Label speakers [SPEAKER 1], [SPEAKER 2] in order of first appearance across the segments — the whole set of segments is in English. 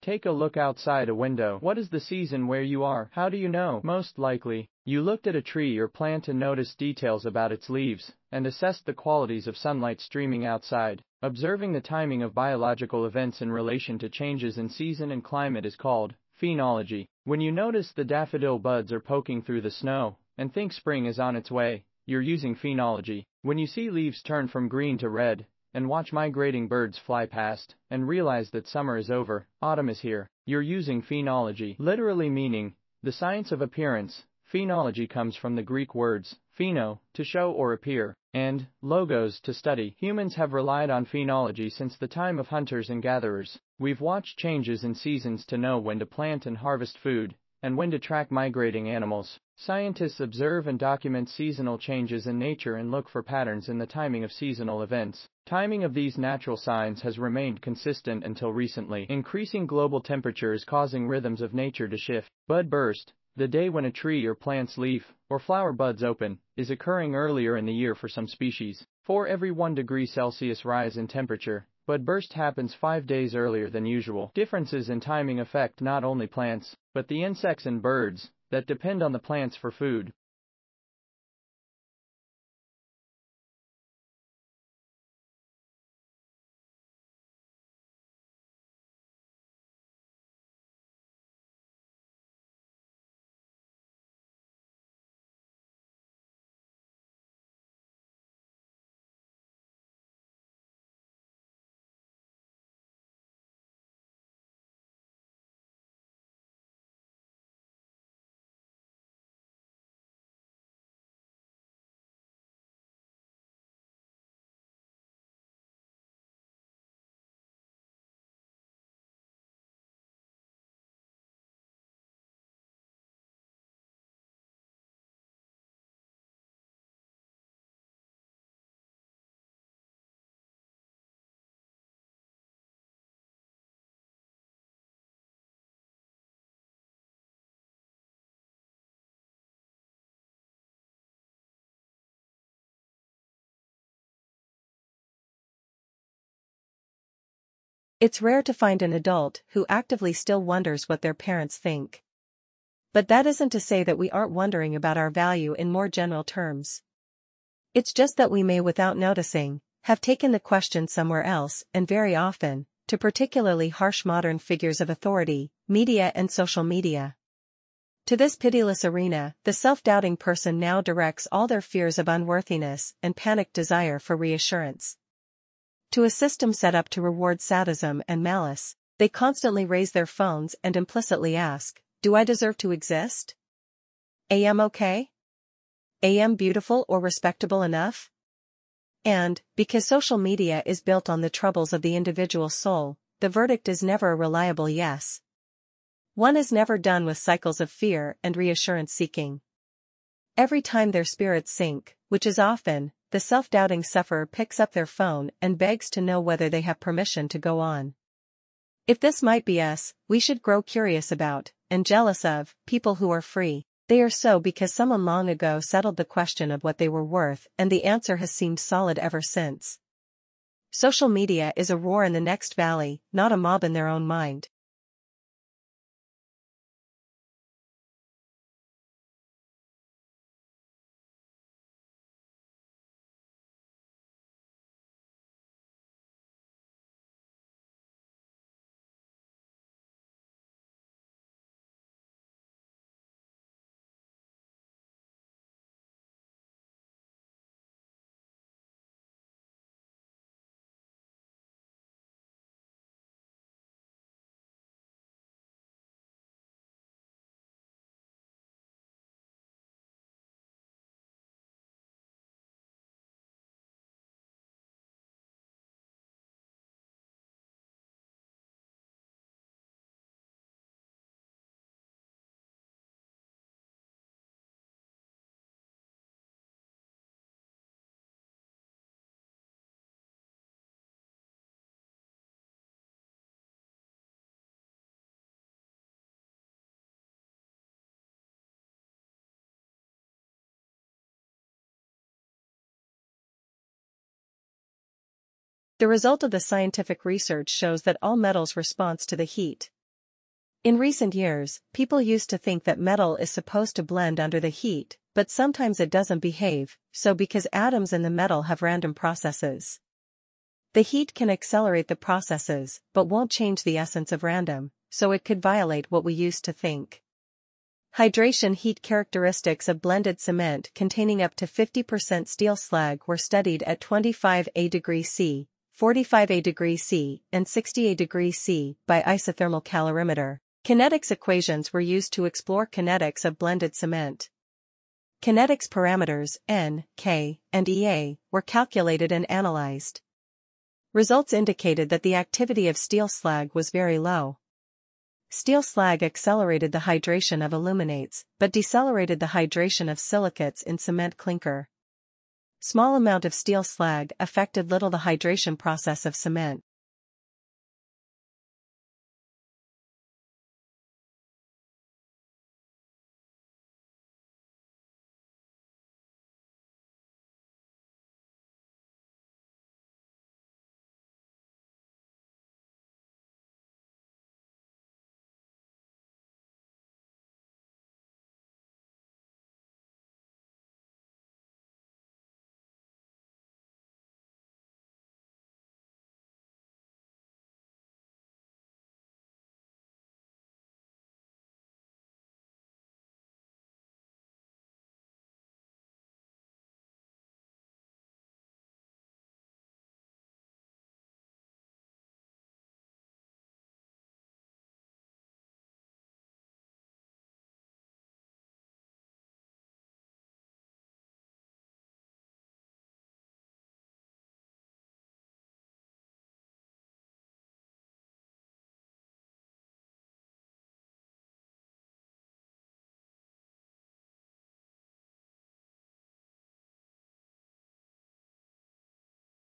[SPEAKER 1] Take a look outside a window. What is the season where you are? How do you know? Most likely, you looked at a tree or plant and noticed details about its leaves, and assessed the qualities of sunlight streaming outside. Observing the timing of biological events in relation to changes in season and climate is called phenology. When you notice the daffodil buds are poking through the snow, and think spring is on its way, you're using phenology. When you see leaves turn from green to red, and watch migrating birds fly past, and realize that summer is over, autumn is here, you're using phenology. Literally meaning, the science of appearance. Phenology comes from the Greek words, pheno, to show or appear, and logos, to study. Humans have relied on phenology since the time of hunters and gatherers. We've watched changes in seasons to know when to plant and harvest food, and when to track migrating animals. Scientists observe and document seasonal changes in nature and look for patterns in the timing of seasonal events. Timing of these natural signs has remained consistent until recently. Increasing global temperature is causing rhythms of nature to shift. Bud burst, the day when a tree or plant's leaf or flower buds open, is occurring earlier in the year for some species. For every 1 degree Celsius rise in temperature, bud burst happens 5 days earlier than usual. Differences in timing affect not only plants, but the insects and birds that depend on the plants for food.
[SPEAKER 2] It's rare to find an adult who actively still wonders what their parents think. But that isn't to say that we aren't wondering about our value in more general terms. It's just that we may, without noticing, have taken the question somewhere else, and very often, to particularly harsh modern figures of authority, media and social media. To this pitiless arena, the self-doubting person now directs all their fears of unworthiness and panicked desire for reassurance. To a system set up to reward sadism and malice, they constantly raise their phones and implicitly ask, "Do I deserve to exist? Am okay? Am beautiful or respectable enough?" And, because social media is built on the troubles of the individual soul, the verdict is never a reliable yes. One is never done with cycles of fear and reassurance seeking. Every time their spirits sink, which is often, the self-doubting sufferer picks up their phone and begs to know whether they have permission to go on. If this might be us, we should grow curious about, and jealous of, people who are free. They are so because someone long ago settled the question of what they were worth, and the answer has seemed solid ever since. Social media is a roar in the next valley, not a mob in their own mind. The result of the scientific research shows that all metals respond to the heat. In recent years, people used to think that metal is supposed to blend under the heat, but sometimes it doesn't behave, so because atoms in the metal have random processes. The heat can accelerate the processes, but won't change the essence of random, so it could violate what we used to think. Hydration heat characteristics of blended cement containing up to 50% steel slag were studied at 25°C, 45°C, and 60°C by isothermal calorimeter. Kinetics equations were used to explore kinetics of blended cement. Kinetics parameters N, K, and Ea were calculated and analyzed. Results indicated that the activity of steel slag was very low. Steel slag accelerated the hydration of aluminates, but decelerated the hydration of silicates in cement clinker. Small amount of steel slag affected little the hydration process of cement.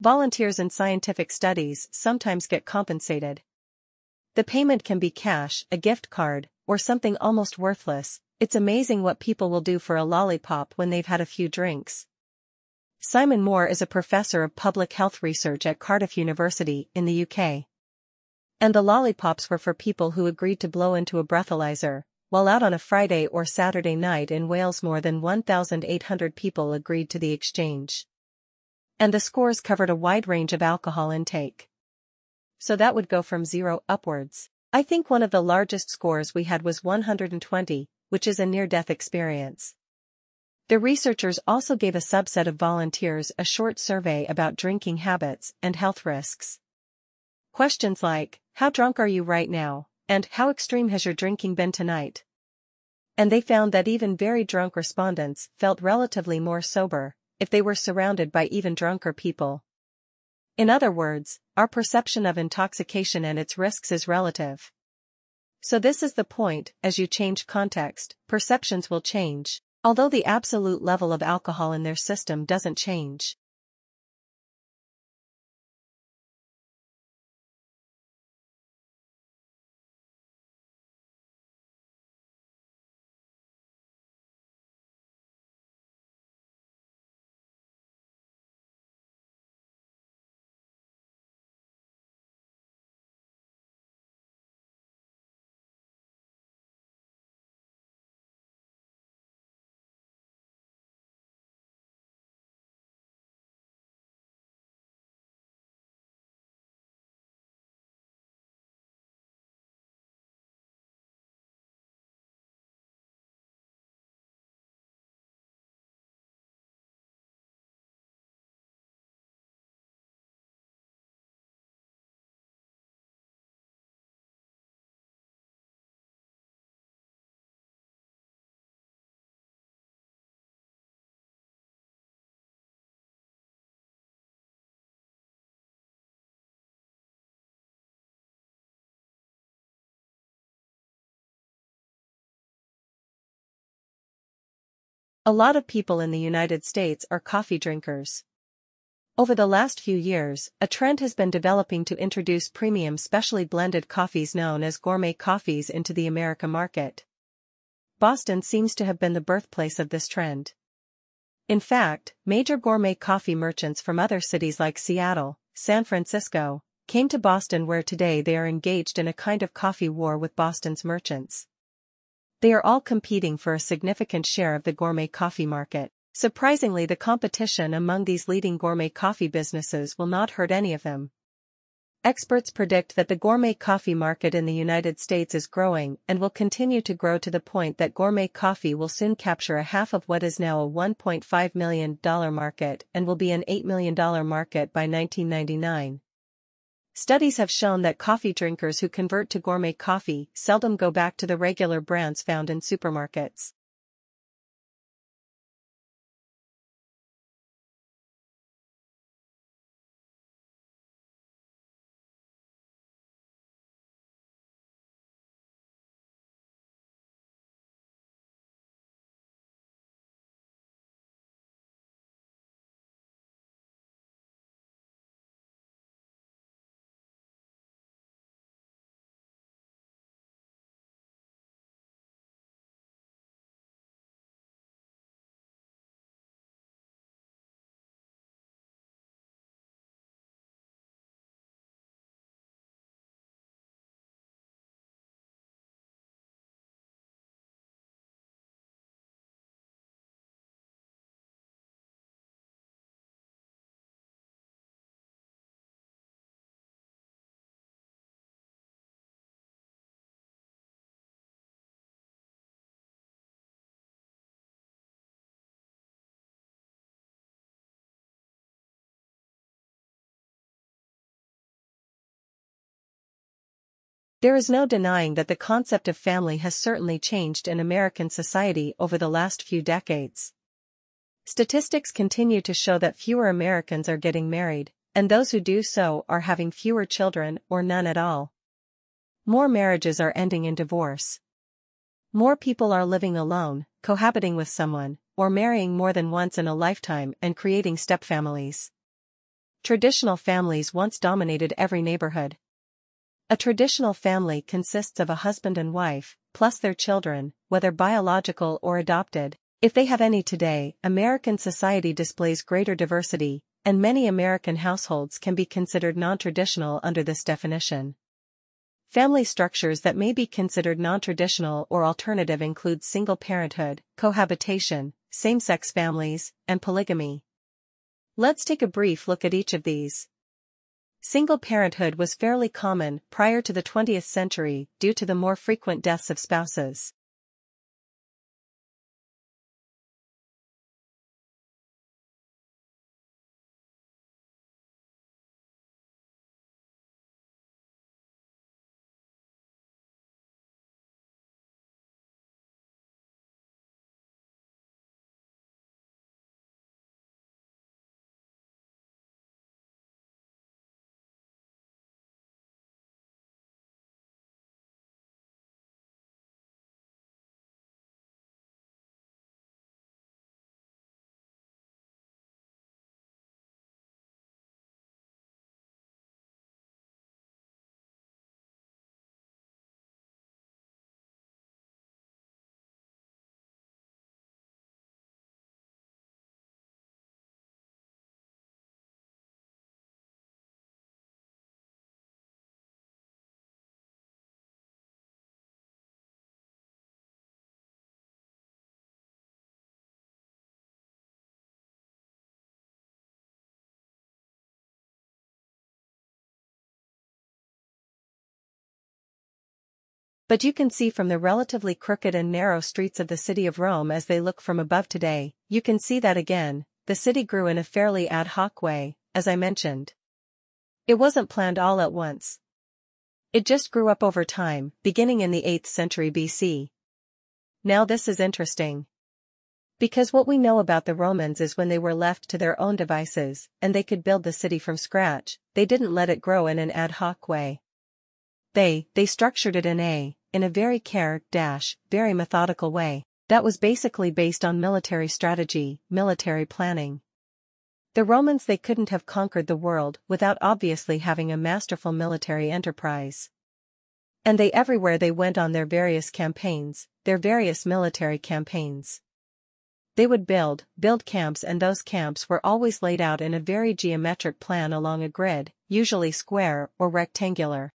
[SPEAKER 2] Volunteers in scientific studies sometimes get compensated. The payment can be cash, a gift card, or something almost worthless. It's amazing what people will do for a lollipop when they've had a few drinks. Simon Moore is a professor of public health research at Cardiff University in the UK. And the lollipops were for people who agreed to blow into a breathalyzer. While out on a Friday or Saturday night in Wales, more than 1,800 people agreed to the exchange. And the scores covered a wide range of alcohol intake. So that would go from 0 upwards. I think one of the largest scores we had was 120, which is a near-death experience. The researchers also gave a subset of volunteers a short survey about drinking habits and health risks. Questions like, how drunk are you right now, and how extreme has your drinking been tonight? And they found that even very drunk respondents felt relatively more sober if they were surrounded by even drunker people. In other words, our perception of intoxication and its risks is relative. So this is the point: as you change context, perceptions will change, although the absolute level of alcohol in their system doesn't change. A lot of people in the United States are coffee drinkers. Over the last few years, a trend has been developing to introduce premium specially blended coffees known as gourmet coffees into the American market. Boston seems to have been the birthplace of this trend. In fact, major gourmet coffee merchants from other cities like Seattle, San Francisco, came to Boston, where today they are engaged in a kind of coffee war with Boston's merchants. They are all competing for a significant share of the gourmet coffee market. Surprisingly, the competition among these leading gourmet coffee businesses will not hurt any of them. Experts predict that the gourmet coffee market in the United States is growing and will continue to grow to the point that gourmet coffee will soon capture a half of what is now a $1.5 million market and will be an $8 million market by 1999. Studies have shown that coffee drinkers who convert to gourmet coffee seldom go back to the regular brands found in supermarkets. There is no denying that the concept of family has certainly changed in American society over the last few decades. Statistics continue to show that fewer Americans are getting married, and those who do so are having fewer children or none at all. More marriages are ending in divorce. More people are living alone, cohabiting with someone, or marrying more than once in a lifetime and creating stepfamilies. Traditional families once dominated every neighborhood. A traditional family consists of a husband and wife, plus their children, whether biological or adopted. If they have any today, American society displays greater diversity, and many American households can be considered non-traditional under this definition. Family structures that may be considered non-traditional or alternative include single parenthood, cohabitation, same-sex families, and polygamy. Let's take a brief look at each of these. Single parenthood was fairly common prior to the 20th century due to the more frequent deaths of spouses. But you can see from the relatively crooked and narrow streets of the city of Rome as they look from above today, you can see that again, the city grew in a fairly ad hoc way, as I mentioned. It wasn't planned all at once. It just grew up over time, beginning in the 8th century BC. Now this is interesting. Because what we know about the Romans is when they were left to their own devices, and they could build the city from scratch, they didn't let it grow in an ad hoc way. They structured it in a very very methodical way, that was basically based on military strategy, military planning. The Romans, they couldn't have conquered the world without obviously having a masterful military enterprise. And they everywhere they went on their various campaigns, their various military campaigns. They would build camps, and those camps were always laid out in a very geometric plan along a grid, usually square or rectangular.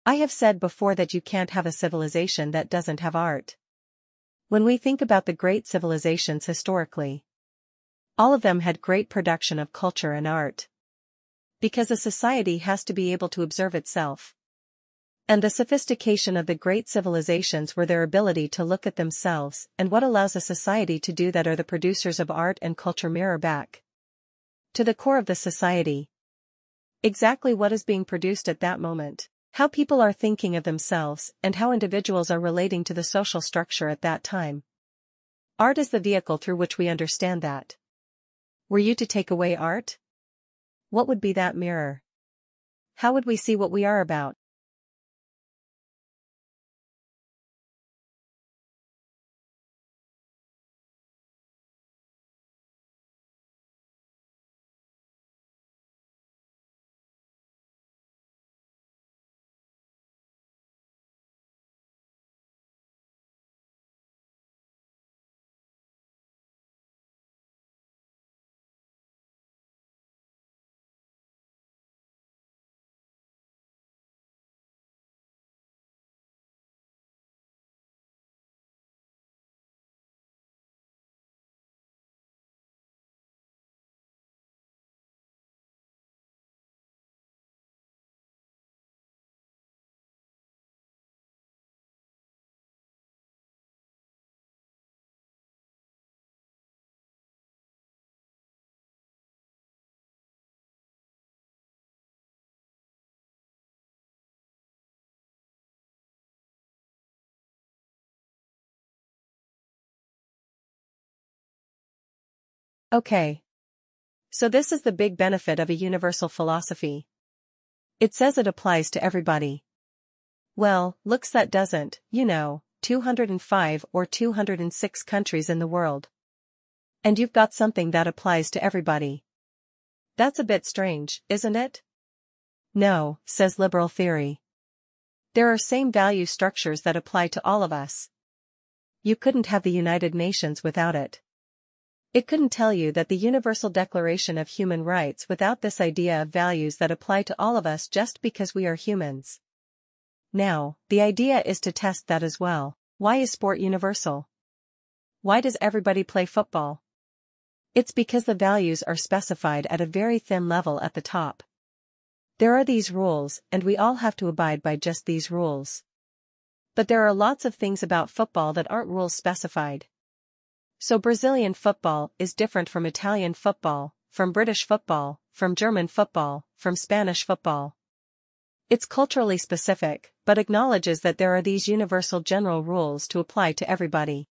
[SPEAKER 2] I have said before that you can't have a civilization that doesn't have art. When we think about the great civilizations historically, all of them had great production of culture and art. Because a society has to be able to observe itself. And the sophistication of the great civilizations were their ability to look at themselves, and what allows a society to do that are the producers of art and culture mirror back to the core of the society. Exactly what is being produced at that moment, how people are thinking of themselves, and how individuals are relating to the social structure at that time. Art is the vehicle through which we understand that. Were you to take away art? What would be that mirror? How would we see what we are about? Okay. So this is the big benefit of a universal philosophy. It says it applies to everybody. Well, looks that doesn't, 205 or 206 countries in the world. And you've got something that applies to everybody. That's a bit strange, isn't it? No, says liberal theory. There are same value structures that apply to all of us. You couldn't have the United Nations without it. It couldn't tell you that the Universal Declaration of Human Rights without this idea of values that apply to all of us just because we are humans. Now, the idea is to test that as well. Why is sport universal? Why does everybody play football? It's because the values are specified at a very thin level at the top. There are these rules, and we all have to abide by just these rules. But there are lots of things about football that aren't rules specified. So Brazilian football is different from Italian football, from British football, from German football, from Spanish football. It's culturally specific, but acknowledges that there are these universal general rules to apply to everybody.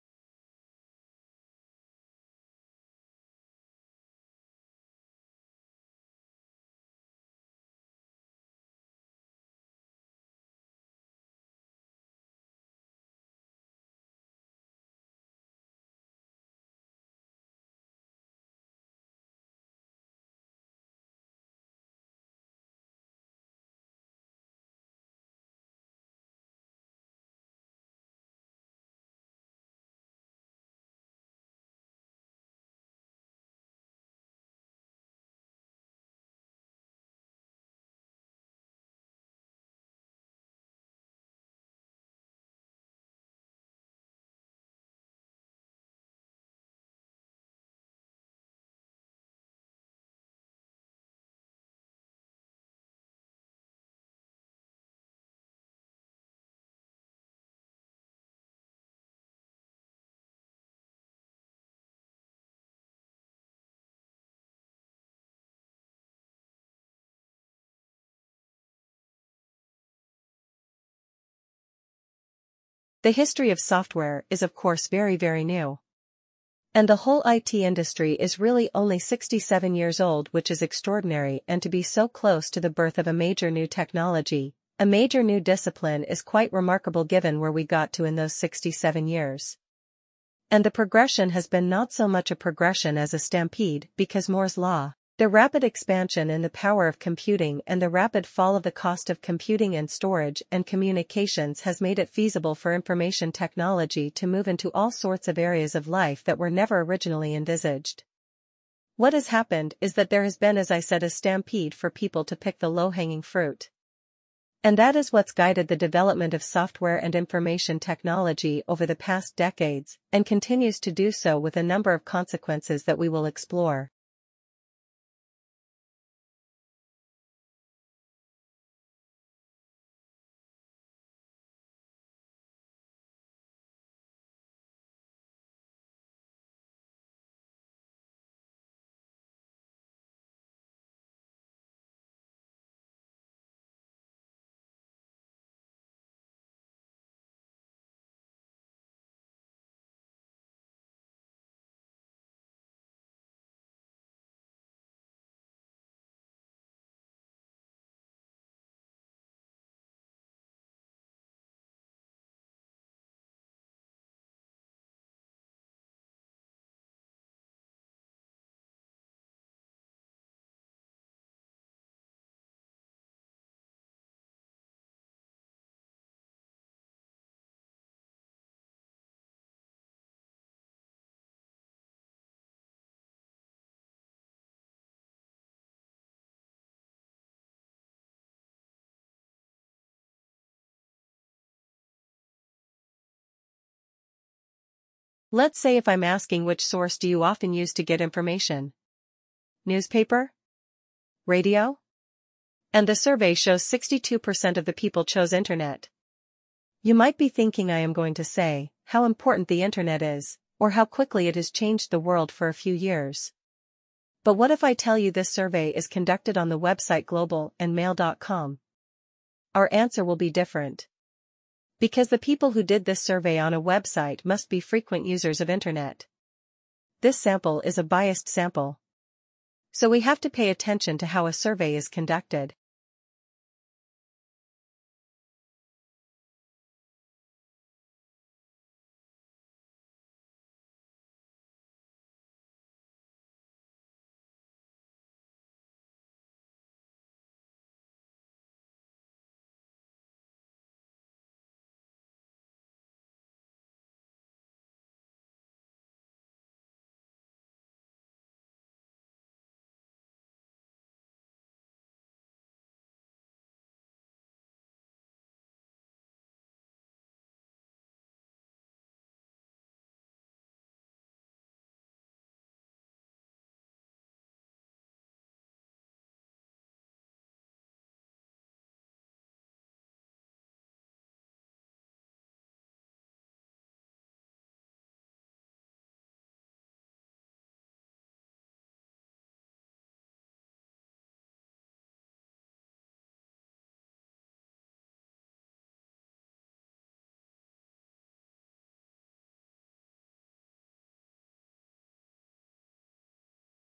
[SPEAKER 2] The history of software is of course very new. And the whole IT industry is really only 67 years old, which is extraordinary, and to be so close to the birth of a major new technology, a major new discipline, is quite remarkable given where we got to in those 67 years. And the progression has been not so much a progression as a stampede, because Moore's law, the rapid expansion in the power of computing and the rapid fall of the cost of computing and storage and communications has made it feasible for information technology to move into all sorts of areas of life that were never originally envisaged. What has happened is that there has been, as I said, a stampede for people to pick the low-hanging fruit. And that is what's guided the development of software and information technology over the past decades, and continues to do so with a number of consequences that we will explore. Let's say if I'm asking which source do you often use to get information? Newspaper? Radio? And the survey shows 62% of the people chose internet. You might be thinking I am going to say how important the internet is, or how quickly it has changed the world for a few years. But what if I tell you this survey is conducted on the website globalandmail.com? Our answer will be different. Because the people who did this survey on a website must be frequent users of internet. This sample is a biased sample. So we have to pay attention to how a survey is conducted.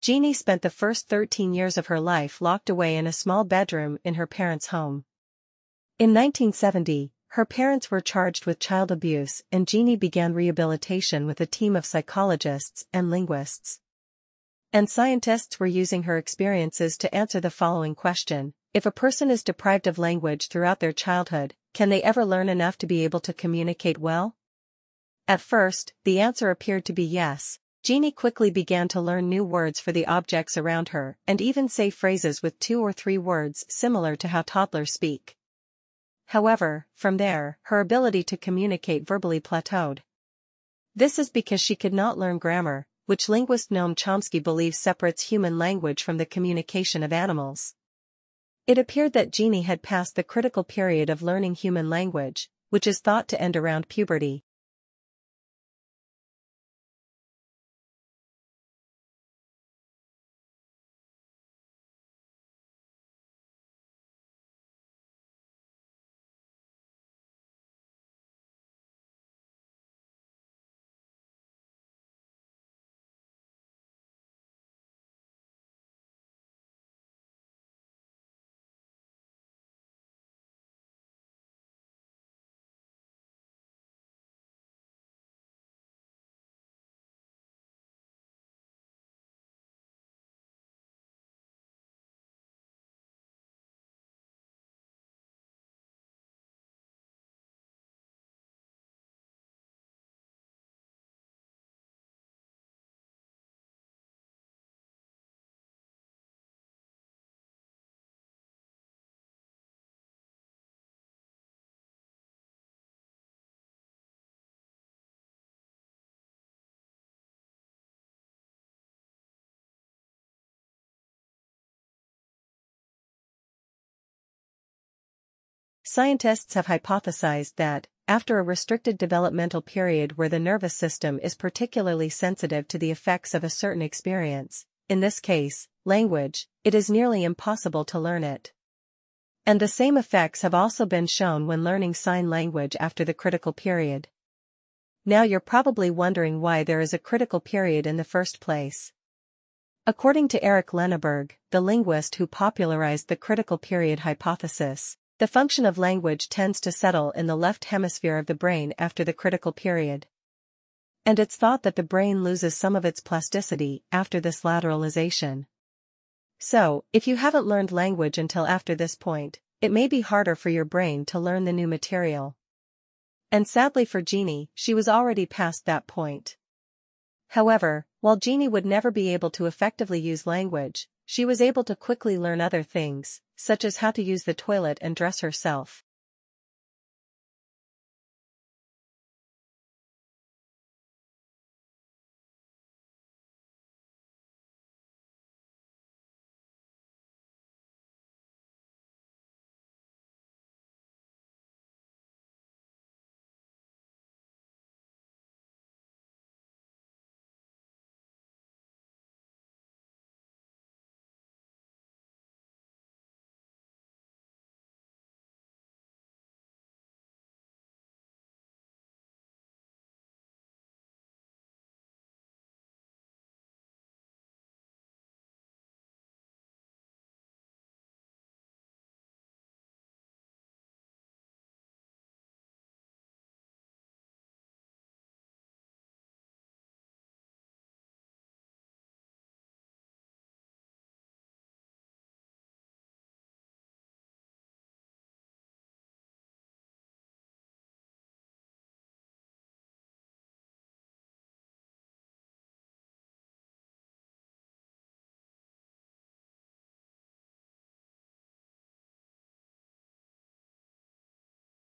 [SPEAKER 2] Jeannie spent the first 13 years of her life locked away in a small bedroom in her parents' home. In 1970, her parents were charged with child abuse and Jeannie began rehabilitation with a team of psychologists and linguists. And scientists were using her experiences to answer the following question: if a person is deprived of language throughout their childhood, can they ever learn enough to be able to communicate well? At first, the answer appeared to be yes. Jeannie quickly began to learn new words for the objects around her and even say phrases with 2 or 3 words similar to how toddlers speak. However, from there, her ability to communicate verbally plateaued. This is because she could not learn grammar, which linguist Noam Chomsky believes separates human language from the communication of animals. It appeared that Jeannie had passed the critical period of learning human language, which is thought to end around puberty. Scientists have hypothesized that, after a restricted developmental period where the nervous system is particularly sensitive to the effects of a certain experience, in this case, language, it is nearly impossible to learn it. And the same effects have also been shown when learning sign language after the critical period. Now you're probably wondering why there is a critical period in the first place. According to Eric Lenneberg, the linguist who popularized the critical period hypothesis, the function of language tends to settle in the left hemisphere of the brain after the critical period. And it's thought that the brain loses some of its plasticity after this lateralization. So, if you haven't learned language until after this point, it may be harder for your brain to learn the new material. And sadly for Jeannie, she was already past that point. However, while Jeannie would never be able to effectively use language, she was able to quickly learn other things, such as how to use the toilet and dress herself.